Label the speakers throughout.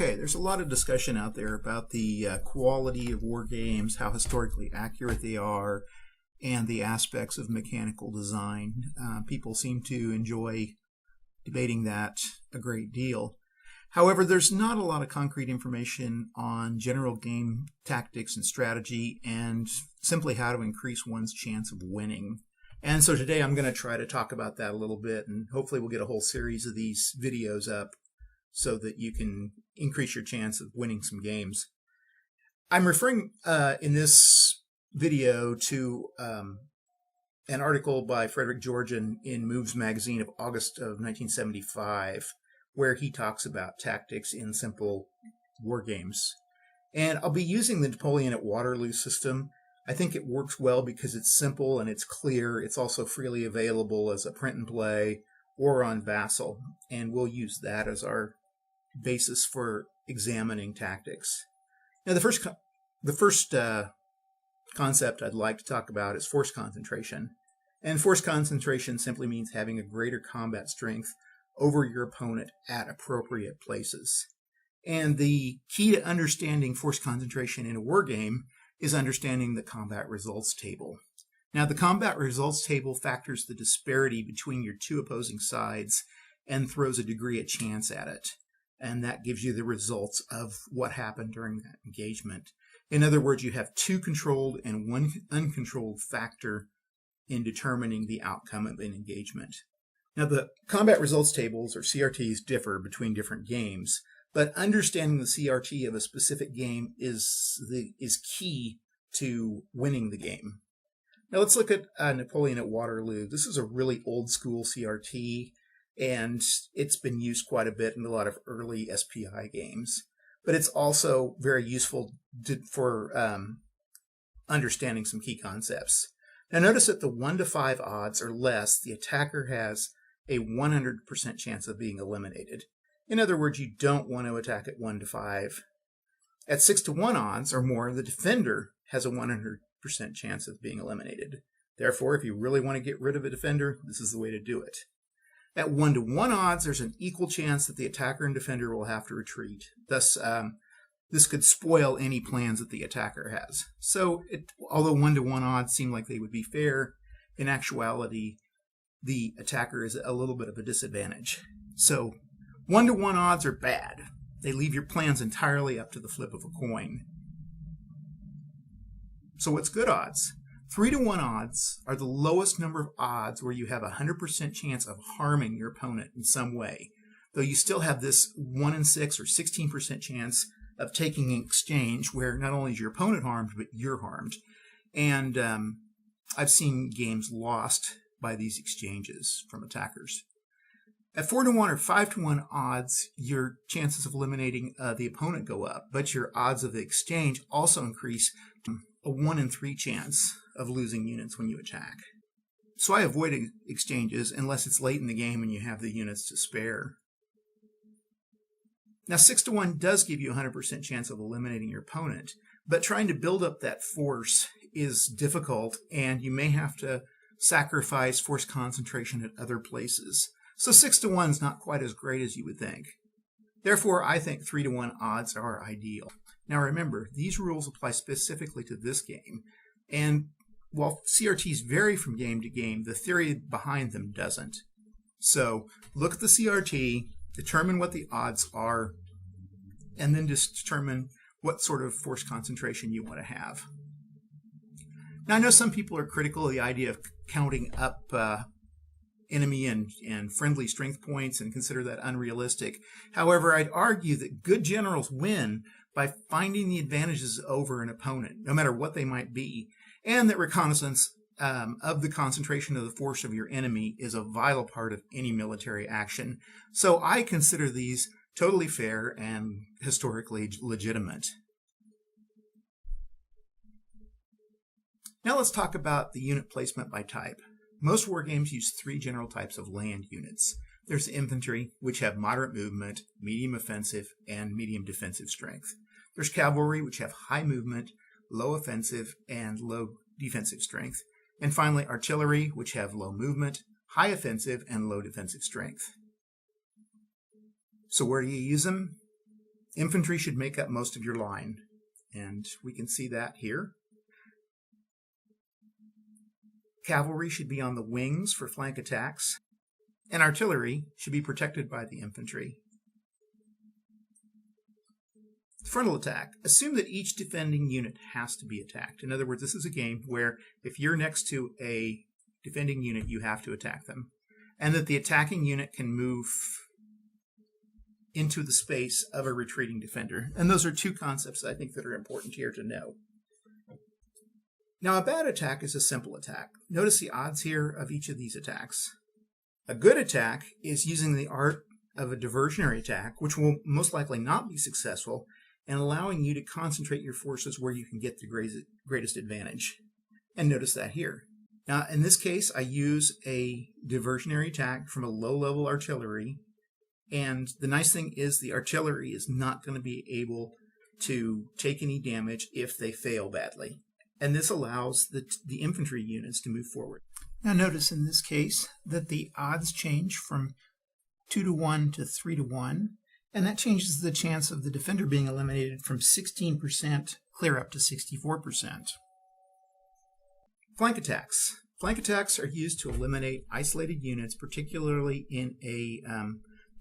Speaker 1: Okay, there's a lot of discussion out there about the quality of war games, how historically accurate they are, and the aspects of mechanical design. People seem to enjoy debating that a great deal. However, there's not a lot of concrete information on general game tactics and strategy and simply how to increase one's chance of winning. And so today I'm going to try to talk about that a little bit, and hopefully we'll get a whole series of these videos up so that you can increase your chance of winning some games. I'm referring in this video to an article by Frederick Georgian in Moves magazine of August of 1975, where he talks about tactics in simple war games. And I'll be using the Napoleon at Waterloo system. I think it works well because it's simple and it's clear. It's also freely available as a print and play or on Vassal, and we'll use that as our basis for examining tactics. Now, the first concept I'd like to talk about is force concentration. And force concentration simply means having a greater combat strength over your opponent at appropriate places. And the key to understanding force concentration in a war game is understanding the combat results table. Now, the combat results table factors the disparity between your two opposing sides and throws a degree of chance at it. And that gives you the results of what happened during that engagement. In other words, you have two controlled and one uncontrolled factor in determining the outcome of an engagement. Now, the combat results tables, or CRTs, differ between different games, but understanding the CRT of a specific game is key to winning the game. Now, let's look at Napoleon at Waterloo. This is a really old school CRT, and it's been used quite a bit in a lot of early SPI games. But it's also very useful for understanding some key concepts. Now, notice that the 1 to 5 odds or less, the attacker has a 100% chance of being eliminated. In other words, you don't want to attack at 1 to 5. At 6 to 1 odds or more, the defender has a 100% chance of being eliminated. Therefore, if you really want to get rid of a defender, this is the way to do it. At 1 to 1 odds, there's an equal chance that the attacker and defender will have to retreat. Thus, this could spoil any plans that the attacker has. So, although 1 to 1 odds seem like they would be fair, in actuality, the attacker is a little bit of a disadvantage. So, 1 to 1 odds are bad. They leave your plans entirely up to the flip of a coin. So, what's good odds? 3 to 1 odds are the lowest number of odds where you have a 100% chance of harming your opponent in some way, though you still have this 1 in 6 or 16% chance of taking an exchange where not only is your opponent harmed, but you're harmed. And I've seen games lost by these exchanges from attackers. At 4 to 1 or 5 to 1 odds, your chances of eliminating the opponent go up, but your odds of the exchange also increase to a 1 in 3 chance of losing units when you attack. So I avoid exchanges unless it's late in the game and you have the units to spare. Now, 6 to 1 does give you a 100% chance of eliminating your opponent, but trying to build up that force is difficult, and you may have to sacrifice force concentration at other places. So 6 to 1 is not quite as great as you would think. Therefore, I think 3 to 1 odds are ideal. Now remember, these rules apply specifically to this game, and while CRTs vary from game to game, the theory behind them doesn't. So look at the CRT, determine what the odds are, and then just determine what sort of force concentration you want to have. Now, I know some people are critical of the idea of counting up enemy and friendly strength points and consider that unrealistic. However, I'd argue that good generals win by finding the advantages over an opponent, no matter what they might be, and that reconnaissance of the concentration of the force of your enemy is a vital part of any military action. So I consider these totally fair and historically legitimate. Now let's talk about the unit placement by type. Most war games use 3 general types of land units. There's infantry, which have moderate movement, medium offensive, and medium defensive strength. There's cavalry, which have high movement, low offensive, and low defensive strength. And finally, artillery, which have low movement, high offensive, and low defensive strength. So where do you use them? Infantry should make up most of your line, and we can see that here. Cavalry should be on the wings for flank attacks, and artillery should be protected by the infantry. Frontal attack. Assume that each defending unit has to be attacked. In other words, this is a game where if you're next to a defending unit, you have to attack them, and that the attacking unit can move into the space of a retreating defender. And those are two concepts I think that are important here to know. Now, a bad attack is a simple attack. Notice the odds here of each of these attacks. A good attack is using the art of a diversionary attack, which will most likely not be successful, and allowing you to concentrate your forces where you can get the greatest advantage. And notice that here. Now, in this case, I use a diversionary attack from a low-level artillery, and the nice thing is the artillery is not going to be able to take any damage if they fail badly. And this allows the infantry units to move forward. Now notice in this case that the odds change from 2-to-1 to 3-to-1, and that changes the chance of the defender being eliminated from 16% clear up to 64%. Flank attacks. Flank attacks are used to eliminate isolated units, particularly in a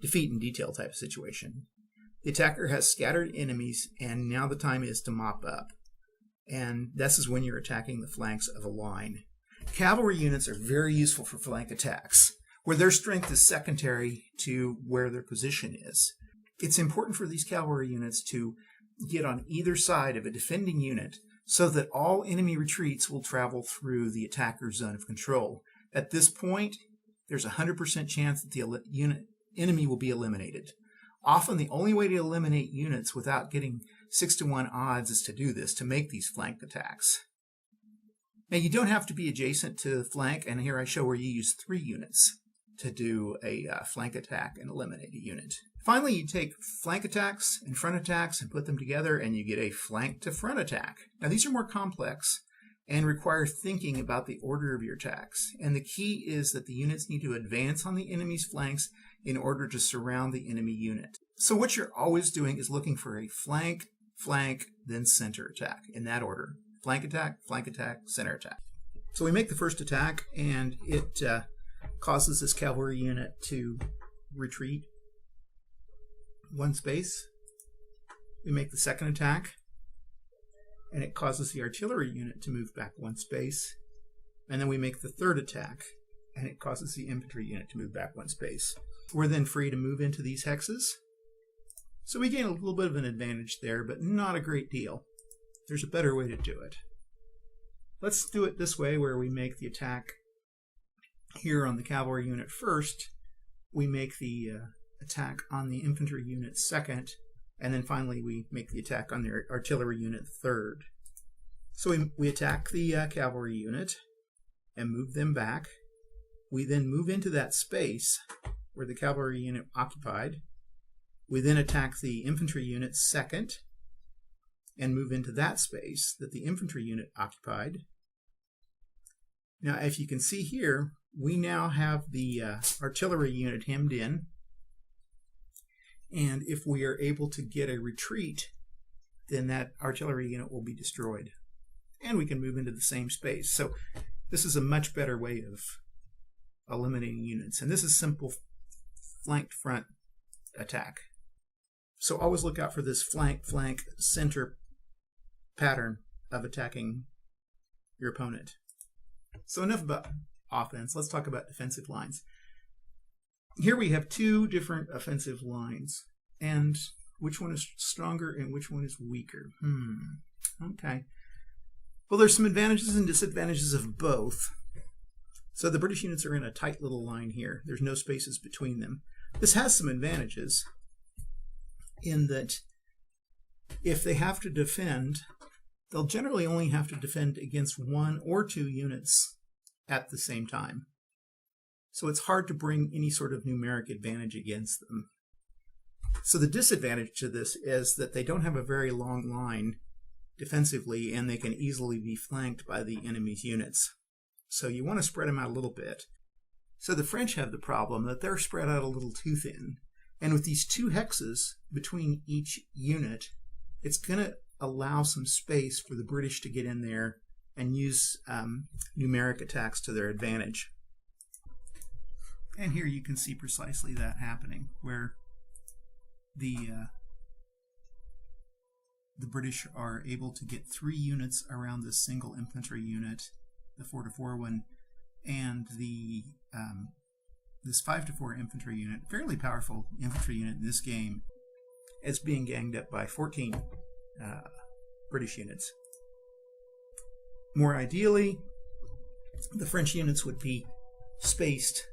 Speaker 1: defeat in detail type of situation. The attacker has scattered enemies, and now the time is to mop up. And this is when you're attacking the flanks of a line. Cavalry units are very useful for flank attacks, where their strength is secondary to where their position is. It's important for these cavalry units to get on either side of a defending unit so that all enemy retreats will travel through the attacker's zone of control. At this point, there's a 100% chance that the enemy will be eliminated. Often the only way to eliminate units without getting 6-to-1 odds is to do this, to make these flank attacks. Now you don't have to be adjacent to the flank, and here I show where you use 3 units to do a flank attack and eliminate a unit. Finally, you take flank attacks and front attacks and put them together, and you get a flank to front attack. Now these are more complex and require thinking about the order of your attacks. And the key is that the units need to advance on the enemy's flanks in order to surround the enemy unit. So what you're always doing is looking for a flank, then center attack, in that order. Flank attack, center attack. So we make the first attack, and it causes this cavalry unit to retreat 1 space. We make the second attack, and it causes the artillery unit to move back 1 space. And then we make the third attack, and it causes the infantry unit to move back 1 space. We're then free to move into these hexes. So we gain a little bit of an advantage there, but not a great deal. There's a better way to do it. Let's do it this way, where we make the attack here on the cavalry unit first. We make the attack on the infantry unit second, and then finally we make the attack on the artillery unit third. So we attack the cavalry unit and move them back. We then move into that space where the cavalry unit occupied. We then attack the infantry unit second and move into that space that the infantry unit occupied. Now, if you can see here, we now have the artillery unit hemmed in. And if we are able to get a retreat, then that artillery unit will be destroyed. And we can move into the same space. So this is a much better way of eliminating units. And this is simple flanked front attack. So always look out for this flank, center pattern of attacking your opponent. So enough about offense. Let's talk about defensive lines. Here we have 2 different offensive lines, and which one is stronger and which one is weaker? Okay. Well, there's some advantages and disadvantages of both. So the British units are in a tight little line here. There's no spaces between them. This has some advantages in that if they have to defend, they'll generally only have to defend against 1 or 2 units at the same time. So it's hard to bring any sort of numeric advantage against them. So the disadvantage to this is that they don't have a very long line defensively, and they can easily be flanked by the enemy's units. So you want to spread them out a little bit. So the French have the problem that they're spread out a little too thin. And with these 2 hexes between each unit, it's going to allow some space for the British to get in there and use numeric attacks to their advantage. And here you can see precisely that happening, where the British are able to get 3 units around this single infantry unit, the 4-4 one, and the this 5-4 infantry unit, fairly powerful infantry unit in this game, is being ganged up by 14 British units. More ideally, the French units would be spaced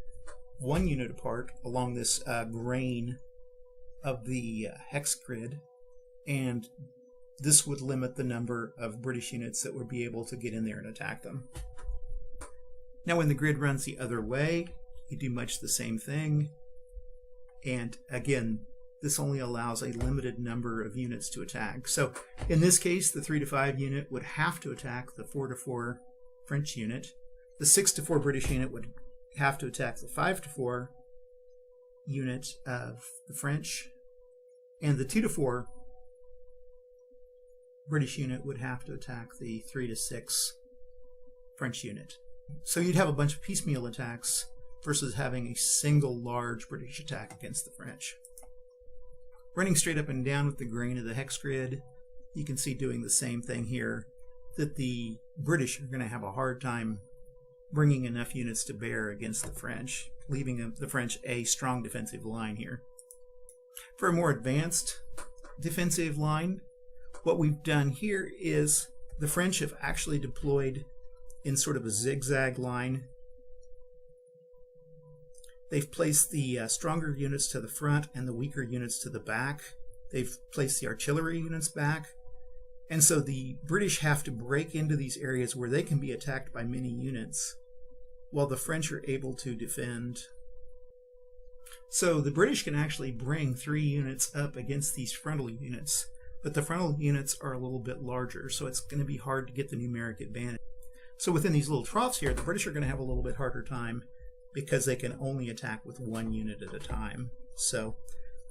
Speaker 1: 1 unit apart along this grain of the hex grid, and this would limit the number of British units that would be able to get in there and attack them. Now when the grid runs the other way, you do much the same thing, and again, this only allows a limited number of units to attack. So in this case, the 3-5 unit would have to attack the 4-4 French unit. The 6-4 British unit would have to attack the 5-4 unit of the French, and the 2-4 British unit would have to attack the 3-6 French unit. So you'd have a bunch of piecemeal attacks versus having a single large British attack against the French. Running straight up and down with the grain of the hex grid, you can see doing the same thing here, that the British are going to have a hard time bringing enough units to bear against the French, leaving the French a strong defensive line here. For a more advanced defensive line, what we've done here is the French have actually deployed in sort of a zigzag line. They've placed the stronger units to the front and the weaker units to the back. They've placed the artillery units back. And so the British have to break into these areas where they can be attacked by many units, while the French are able to defend. So the British can actually bring 3 units up against these frontal units, but the frontal units are a little bit larger, so it's going to be hard to get the numeric advantage. So within these little troughs here, the British are going to have a little bit harder time because they can only attack with 1 unit at a time. So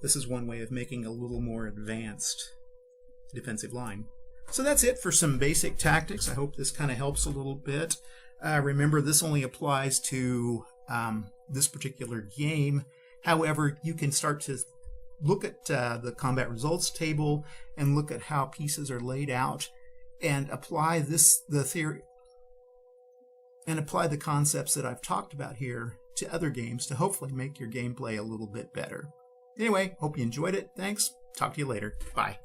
Speaker 1: this is one way of making a little more advanced defensive line. So that's it for some basic tactics. I hope this kind of helps a little bit. Remember, this only applies to this particular game. However, you can start to look at the combat results table and look at how pieces are laid out and apply the theory and apply the concepts that I've talked about here to other games to hopefully make your gameplay a little bit better. Anyway, hope you enjoyed it. Thanks. Talk to you later. Bye.